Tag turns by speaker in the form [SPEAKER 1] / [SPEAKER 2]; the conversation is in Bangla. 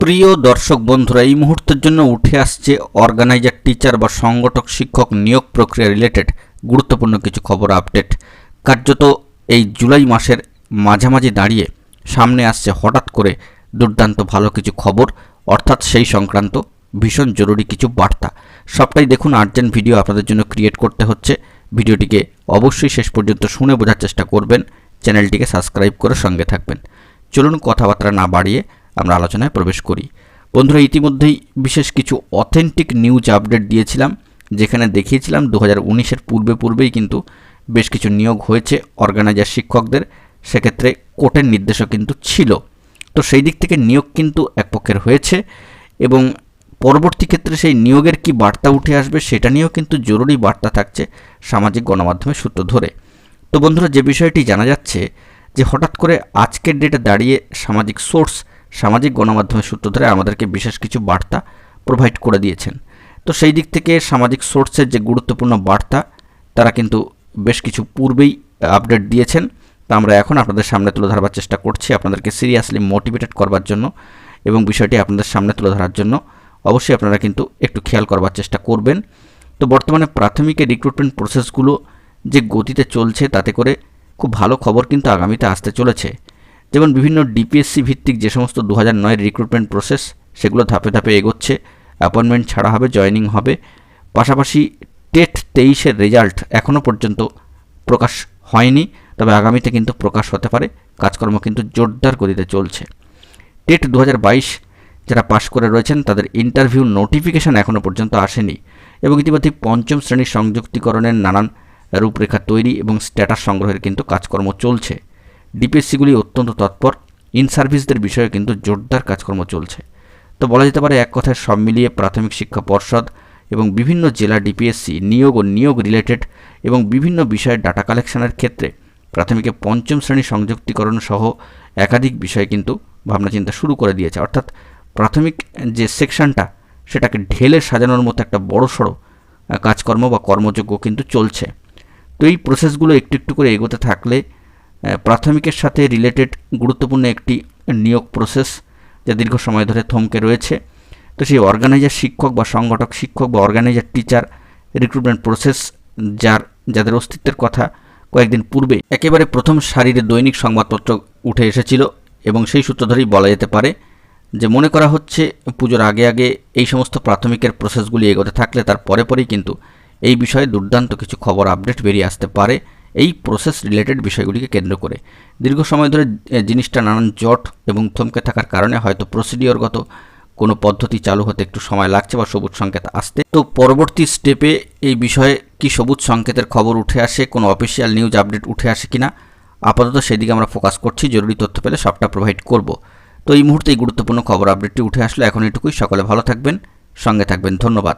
[SPEAKER 1] প্রিয় দর্শক বন্ধুরা, এই মুহূর্তের জন্য উঠে আসছে অর্গানাইজার টিচার বা সংগঠক শিক্ষক নিয়োগ প্রক্রিয়া রিলেটেড গুরুত্বপূর্ণ কিছু খবর আপডেট। কার্যত এই জুলাই মাসের মাঝামাঝি দাঁড়িয়ে সামনে আসছে হঠাৎ করে দুর্দান্ত ভালো কিছু খবর, অর্থাৎ সেই সংক্রান্ত ভীষণ জরুরি কিছু বার্তা। সবটাই দেখুন, আর্জেন্ট ভিডিও আপনাদের জন্য ক্রিয়েট করতে হচ্ছে। ভিডিওটিকে অবশ্যই শেষ পর্যন্ত শুনে বোঝার চেষ্টা করবেন, চ্যানেলটিকে সাবস্ক্রাইব করে সঙ্গে থাকবেন। চলুন কথাবার্তা না বাড়িয়ে আমরা আলোচনায় প্রবেশ করি। বন্ধুরা, ইতিমধ্যেই বিশেষ কিছু অথেন্টিক নিউজ আপডেট দিয়েছিলাম, যেখানে দেখিয়েছিলাম 2019-এর পূর্বেই কিন্তু বেশ কিছু নিয়োগ হয়েছে অর্গানাইজার শিক্ষকদের, সেক্ষেত্রে কোর্টের নির্দেশও কিন্তু ছিল। তো সেই দিক থেকে নিয়োগ কিন্তু এক পক্ষের হয়েছে এবং পরবর্তী ক্ষেত্রে সেই নিয়োগের কি বার্তা উঠে আসবে সেটা নিয়েও কিন্তু জরুরি বার্তা থাকছে সামাজিক গণমাধ্যমের সূত্র ধরে। তো বন্ধুরা, যে বিষয়টি জানা যাচ্ছে যে হঠাৎ করে আজকের ডেটে দাঁড়িয়ে সামাজিক গণমাধ্যমের সূত্র ধরে আমাদেরকে বিশেষ কিছু বার্তা প্রোভাইড করে দিয়েছেন। তো সেই দিক থেকে সামাজিক সোর্সের যে গুরুত্বপূর্ণ বার্তা তারা কিন্তু বেশ কিছু পূর্বেই আপডেট দিয়েছেন। তা আমরা এখন আপনাদের সামনে তুলে ধরবার চেষ্টা করছি, আপনাদেরকে সিরিয়াসলি মোটিভেটেড করবার জন্য এবং বিষয়টি আপনাদের সামনে তুলে ধরার জন্য অবশ্যই আপনারা কিন্তু একটু খেয়াল করবার চেষ্টা করবেন। তো বর্তমানে প্রাথমিকের রিক্রুটমেন্ট প্রসেসগুলো যে গতিতে চলছে, তাতে করে খুব ভালো খবর কিন্তু আগামীতে আসতে চলেছে। যেমন বিভিন্ন ডিপিএসসি ভিত্তিক যে সমস্ত 2009-এর রিক্রুটমেন্ট প্রসেস, সেগুলো ধাপে ধাপে এগোচ্ছে, অ্যাপয়েন্টমেন্ট ছাড়া হবে, জয়েনিং হবে। পাশাপাশি টেট 23-এর রেজাল্ট এখনও পর্যন্ত প্রকাশ হয়নি, তবে আগামীতে কিন্তু প্রকাশ হতে পারে। কাজকর্ম কিন্তু জোরদার গতিতে চলছে। টেট 2022 যারা পাশ করে রয়েছেন তাদের ইন্টারভিউ নোটিফিকেশান এখনও পর্যন্ত আসেনি এবং ইতিমধ্যে পঞ্চম শ্রেণীর সংযুক্তিকরণের নানান রূপরেখা তৈরি এবং স্ট্যাটাস সংগ্রহের কিন্তু কাজকর্ম চলছে। ডিপিএসসিগুলি অত্যন্ত তৎপর, ইন সার্ভিসদের বিষয়ে কিন্তু জোরদার কাজকর্ম চলছে। তো বলা যেতে পারে এক কথায় সব মিলিয়ে প্রাথমিক শিক্ষা পর্ষদ এবং বিভিন্ন জেলা ডিপিএসসি নিয়োগ ও নিয়োগ রিলেটেড এবং বিভিন্ন বিষয়ের ডাটা কালেকশনের ক্ষেত্রে প্রাথমিকে পঞ্চম শ্রেণী সংযুক্তিকরণ সহ একাধিক বিষয় কিন্তু ভাবনাচিন্তা শুরু করে দিয়েছে। অর্থাৎ প্রাথমিক যে সেকশনটা সেটাকে ঢেলে সাজানোর মতো একটা বড়সড় কাজকর্ম বা কর্মযজ্ঞ কিন্তু চলছে। তো এই প্রসেসগুলো একটু একটু করে এগোতে থাকলে প্রাথমিকের সাথে রিলেটেড গুরুত্বপূর্ণ একটি নিয়োগ প্রসেস যা দীর্ঘ সময় ধরে থমকে রয়েছে, তো সেই অর্গানাইজার শিক্ষক বা সংগঠক শিক্ষক বা অর্গানাইজার টিচার রিক্রুটমেন্ট প্রসেস যাদের অস্তিত্বের কথা কয়েকদিন পূর্বে একেবারে প্রথম সারির দৈনিক সংবাদপত্র উঠে এসেছিল এবং সেই সূত্র ধরেই বলা যেতে পারে যে মনে করা হচ্ছে পুজোর আগে এই সমস্ত প্রাথমিকের প্রসেসগুলি এগোতে থাকলে তার পরেই কিন্তু এই বিষয়ে দুর্দান্ত কিছু খবর আপডেট বেরিয়ে আসতে পারে এই প্রসেস রিলেটেড বিষয়গুলিকে কেন্দ্র করে। দীর্ঘ সময় ধরে জিনিসটা নানান জট এবং থমকে থাকার কারণে হয়তো প্রসিডিওরগত কোনো পদ্ধতি চালু হতে একটু সময় লাগছে বা সবুজ সংকেত আসতে। তো পরবর্তী স্টেপে এই বিষয়ে কি সবুজ সংকেতের খবর উঠে আসে, কোনো অফিসিয়াল নিউজ আপডেট উঠে আসে কিনা, আপাতত সেদিকে আমরা ফোকাস করছি। জরুরি তথ্য পেলে সবটা প্রোভাইড করব। তো এই মুহূর্তে এই গুরুত্বপূর্ণ খবর আপডেটটি উঠে আসলে এখন এটুকুই। সকলে ভালো থাকবেন, সঙ্গে থাকবেন। ধন্যবাদ।